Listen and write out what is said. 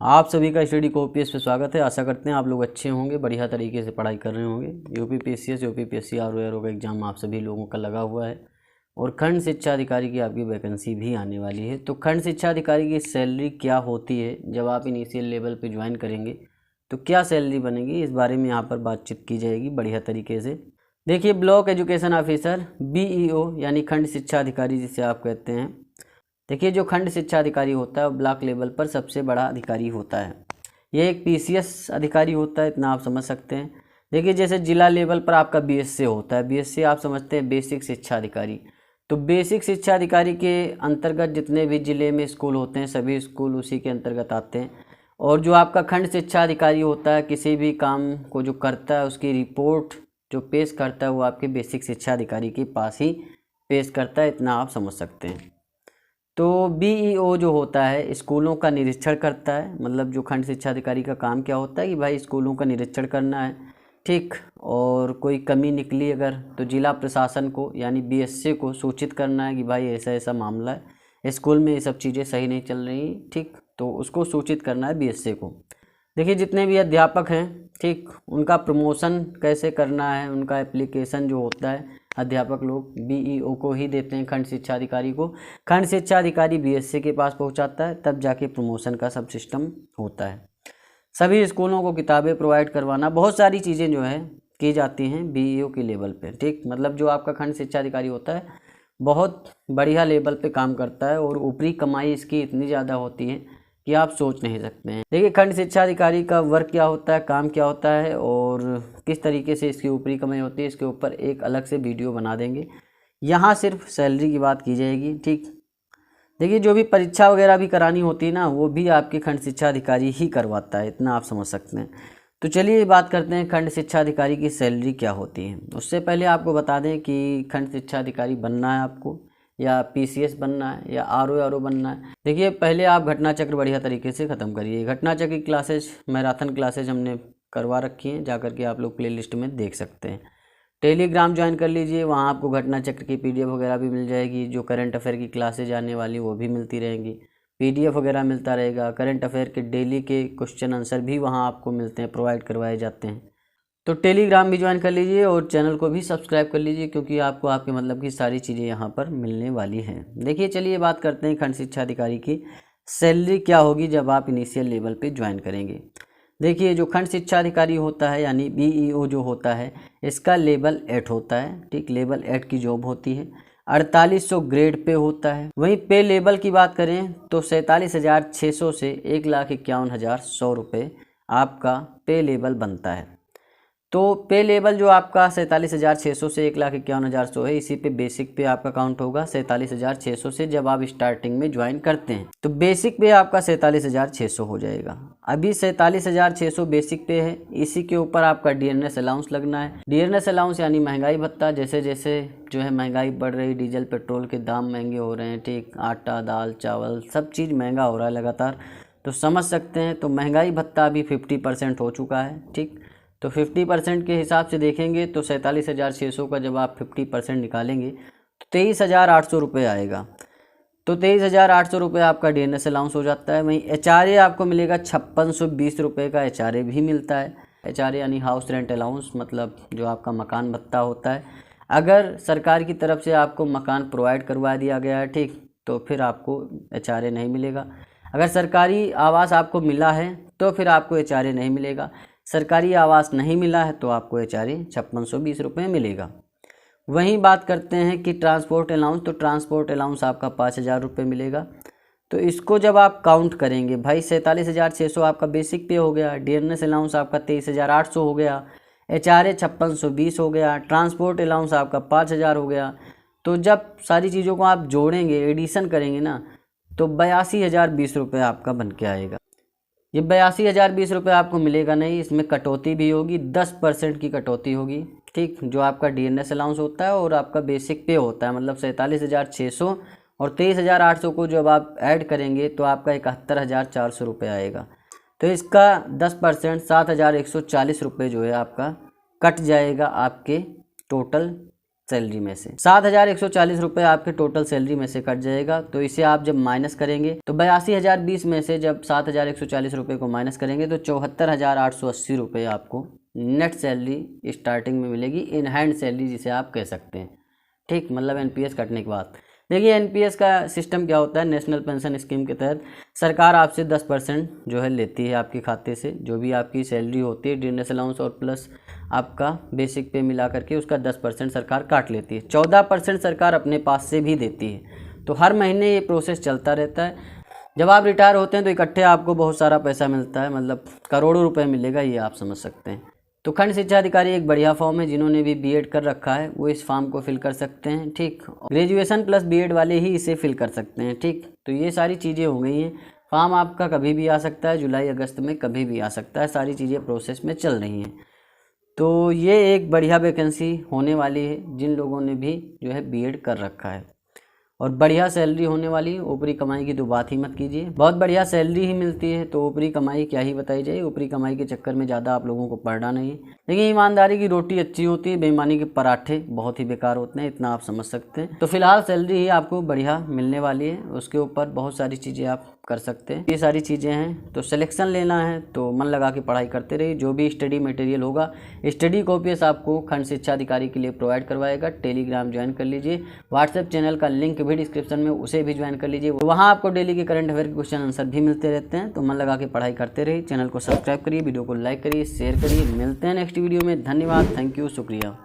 आप सभी का स्टडी को ओपीएस पे स्वागत है। आशा करते हैं आप लोग अच्छे होंगे, बढ़िया तरीके से पढ़ाई कर रहे होंगे। यूपीपीएससी यूपीपीएससी आरओ का एग्ज़ाम आप सभी लोगों का लगा हुआ है और खंड शिक्षा अधिकारी की आपकी वैकेंसी भी आने वाली है। तो खंड शिक्षा अधिकारी की सैलरी क्या होती है, जब आप इनिशियल लेवल पे ज्वाइन करेंगे तो क्या सैलरी बनेगी, इस बारे में यहाँ पर बातचीत की जाएगी बढ़िया तरीके से। देखिए, ब्लॉक एजुकेशन ऑफिसर BEO यानी खंड शिक्षा अधिकारी जिसे आप कहते हैं। देखिए, जो खंड शिक्षा अधिकारी होता है वो ब्लॉक लेवल पर सबसे बड़ा अधिकारी होता है। ये एक PCS अधिकारी होता है, इतना आप समझ सकते हैं। देखिए, जैसे जिला लेवल पर आपका BSA होता है। BSA आप समझते हैं बेसिक शिक्षा अधिकारी। तो बेसिक शिक्षा अधिकारी के अंतर्गत जितने भी ज़िले में स्कूल होते हैं सभी स्कूल उसी के अंतर्गत आते हैं। और जो आपका खंड शिक्षा अधिकारी होता है, किसी भी काम को जो करता है उसकी रिपोर्ट जो पेश करता है वो आपके बेसिक शिक्षा अधिकारी के पास ही पेश करता है, इतना आप समझ सकते हैं। तो BEO जो होता है स्कूलों का निरीक्षण करता है। मतलब जो खंड शिक्षा अधिकारी का काम क्या होता है कि भाई स्कूलों का निरीक्षण करना है, ठीक। और कोई कमी निकली अगर तो जिला प्रशासन को यानी BSA को सूचित करना है कि भाई ऐसा ऐसा मामला है, स्कूल में ये सब चीज़ें सही नहीं चल रही, ठीक। तो उसको सूचित करना है BSA को। देखिए, जितने भी अध्यापक हैं, ठीक, उनका प्रमोशन कैसे करना है, उनका एप्लीकेशन जो होता है अध्यापक लोग BEO को ही देते हैं, खंड शिक्षा अधिकारी को। खंड शिक्षा अधिकारी BSA के पास पहुंचाता है, तब जाके प्रमोशन का सब सिस्टम होता है। सभी स्कूलों को किताबें प्रोवाइड करवाना, बहुत सारी चीज़ें जो है की जाती हैं BEO के लेवल पे, ठीक। मतलब जो आपका खंड शिक्षा अधिकारी होता है बहुत बढ़िया लेवल पे काम करता है और ऊपरी कमाई इसकी इतनी ज़्यादा होती है कि आप सोच नहीं सकते हैं। देखिए, खंड शिक्षा अधिकारी का वर्क क्या होता है, काम क्या होता है और किस तरीके से इसकी ऊपरी कमाई होती है, इसके ऊपर एक अलग से वीडियो बना देंगे। यहाँ सिर्फ सैलरी की बात की जाएगी, ठीक। देखिए, जो भी परीक्षा वगैरह भी करानी होती है ना, वो भी आपके खंड शिक्षा अधिकारी ही करवाता है, इतना आप समझ सकते हैं। तो चलिए बात करते हैं खंड शिक्षा अधिकारी की सैलरी क्या होती है। उससे पहले आपको बता दें कि खंड शिक्षा अधिकारी बनना है आपको या PCS बनना है या RO बनना है। देखिए, पहले आप घटना चक्र बढ़िया तरीके से ख़त्म करिए। घटना चक्र की क्लासेज, मैराथन क्लासेज हमने करवा रखी हैं, जाकर के आप लोग प्लेलिस्ट में देख सकते हैं। टेलीग्राम ज्वाइन कर लीजिए, वहाँ आपको घटना चक्र की PDF वगैरह भी मिल जाएगी। जो करंट अफेयर की क्लासेज आने वाली वो भी मिलती रहेंगी, PDF वगैरह मिलता रहेगा। करंट अफेयर के डेली के क्वेश्चन आंसर भी वहाँ आपको मिलते हैं, प्रोवाइड करवाए जाते हैं। तो टेलीग्राम भी ज्वाइन कर लीजिए और चैनल को भी सब्सक्राइब कर लीजिए, क्योंकि आपको आपके मतलब की सारी चीज़ें यहाँ पर मिलने वाली हैं। देखिए, चलिए बात करते हैं खंड शिक्षा अधिकारी की सैलरी क्या होगी जब आप इनिशियल लेवल पे ज्वाइन करेंगे। देखिए, जो खंड शिक्षा अधिकारी होता है यानी BEO जो होता है, इसका लेवल 8 होता है, ठीक। लेवल 8 की जॉब होती है, 4800 ग्रेड पे होता है। वहीं पे लेवल की बात करें तो 47,600 से 1,51,100 रुपये आपका पे लेवल बनता है। तो पे लेवल जो आपका 47,600 से 1,51,100 है, इसी पे बेसिक पे आपका काउंट होगा 47,600 से जब आप स्टार्टिंग में ज्वाइन करते हैं। तो बेसिक पे आपका 47,600 हो जाएगा। अभी 47,600 बेसिक पे है, इसी के ऊपर आपका DNS अलाउंस लगना है। DNS अलाउंस यानी महंगाई भत्ता। जैसे जैसे जो है महंगाई बढ़ रही, डीजल पेट्रोल के दाम महंगे हो रहे हैं, ठीक। आटा दाल चावल सब चीज़ महंगा हो रहा है लगातार, तो समझ सकते हैं। तो महंगाई भत्ता अभी 50% हो चुका है, ठीक। तो 50% के हिसाब से देखेंगे तो 47,600 का जब आप 50% निकालेंगे तो 23,800 रुपये आएगा। तो 23,800 रुपये आपका DNS अलाउंस हो जाता है। वहीं HRA आपको मिलेगा 5620 रुपये का HRA भी मिलता है। HRA यानी हाउस रेंट अलाउंस, मतलब जो आपका मकान भत्ता होता है। अगर सरकार की तरफ से आपको मकान प्रोवाइड करवा दिया गया है, ठीक, तो फिर आपको HRA नहीं मिलेगा। अगर सरकारी आवास आपको मिला है तो फिर आपको HRA नहीं मिलेगा। सरकारी आवास नहीं मिला है तो आपको HRA 5620 रुपये मिलेगा। वहीं बात करते हैं कि ट्रांसपोर्ट अलाउंस, तो ट्रांसपोर्ट अलाउंस आपका 5,000 रुपये मिलेगा। तो इसको जब आप काउंट करेंगे, भाई 47,600 आपका बेसिक पे हो गया, DNS अलाउंस आपका 23,800 हो गया, HRA 5620 हो गया, ट्रांसपोर्ट अलाउंस आपका 5,000 हो गया। तो जब सारी चीज़ों को आप जोड़ेंगे, एडिशन करेंगे ना, तो 82,020 रुपये आपका बन के आएगा। ये 82,020 रुपये आपको मिलेगा नहीं, इसमें कटौती भी होगी, 10% की कटौती होगी, ठीक। जो आपका DNS अलाउंस होता है और आपका बेसिक पे होता है, मतलब 47,600 और 23,800 को जब आप ऐड करेंगे तो आपका 71,400 रुपये आएगा। तो इसका 10% 7,140 रुपये जो है आपका कट जाएगा आपके टोटल सैलरी में से। 7,140 रुपये आपके टोटल सैलरी में से कट जाएगा। तो इसे आप जब माइनस करेंगे तो 82,020 में से जब 7,140 रुपये को माइनस करेंगे तो 74,880 रुपये आपको नेट सैलरी स्टार्टिंग में मिलेगी, इन हैंड सैलरी जिसे आप कह सकते हैं। ठीक, मतलब एनपीएस कटने के बाद। देखिए एनपीएस का सिस्टम क्या होता है, नेशनल पेंशन स्कीम के तहत सरकार आपसे 10% जो है लेती है आपके खाते से, जो भी आपकी सैलरी होती है डिनरेस अलाउंस और प्लस आपका बेसिक पे मिला करके उसका 10% सरकार काट लेती है। 14% सरकार अपने पास से भी देती है। तो हर महीने ये प्रोसेस चलता रहता है। जब आप रिटायर होते हैं तो इकट्ठे आपको बहुत सारा पैसा मिलता है, मतलब करोड़ों रुपये मिलेगा, ये आप समझ सकते हैं। तो खंड शिक्षा अधिकारी एक बढ़िया फॉर्म है, जिन्होंने भी बीएड कर रखा है वो इस फॉर्म को फिल कर सकते हैं। ठीक, ग्रेजुएशन प्लस बीएड वाले ही इसे फिल कर सकते हैं। ठीक, तो ये सारी चीज़ें हो गई हैं। फॉर्म आपका कभी भी आ सकता है, जुलाई अगस्त में कभी भी आ सकता है, सारी चीज़ें प्रोसेस में चल रही हैं। तो ये एक बढ़िया वैकेंसी होने वाली है जिन लोगों ने भी जो है बीएड कर रखा है, और बढ़िया सैलरी होने वाली है। ऊपरी कमाई की तो बात ही मत कीजिए, बहुत बढ़िया सैलरी ही मिलती है। तो ऊपरी कमाई क्या ही बताई जाए, ऊपरी कमाई के चक्कर में ज़्यादा आप लोगों को पड़ना नहीं है। देखिए ईमानदारी की रोटी अच्छी होती है, बेईमानी के पराठे बहुत ही बेकार होते हैं, इतना आप समझ सकते हैं। तो फिलहाल सैलरी ही आपको बढ़िया मिलने वाली है, उसके ऊपर बहुत सारी चीज़ें आप कर सकते हैं। ये सारी चीज़ें हैं। तो सिलेक्शन लेना है तो मन लगा के पढ़ाई करते रहिए। जो भी स्टडी मटेरियल होगा, स्टडी कॉपीज आपको खंड शिक्षा अधिकारी के लिए प्रोवाइड करवाएगा। टेलीग्राम ज्वाइन कर लीजिए, व्हाट्सएप चैनल का लिंक भी डिस्क्रिप्शन में, उसे भी ज्वाइन कर लीजिए। वहाँ आपको डेली के करंट अफेयर के क्वेश्चन आंसर भी मिलते रहते हैं। तो मन लगा के पढ़ाई करते रहिए। चैनल को सब्सक्राइब करिए, वीडियो को लाइक करिए, शेयर करिए। मिलते हैं नेक्स्ट वीडियो में। धन्यवाद, थैंक यू, शुक्रिया।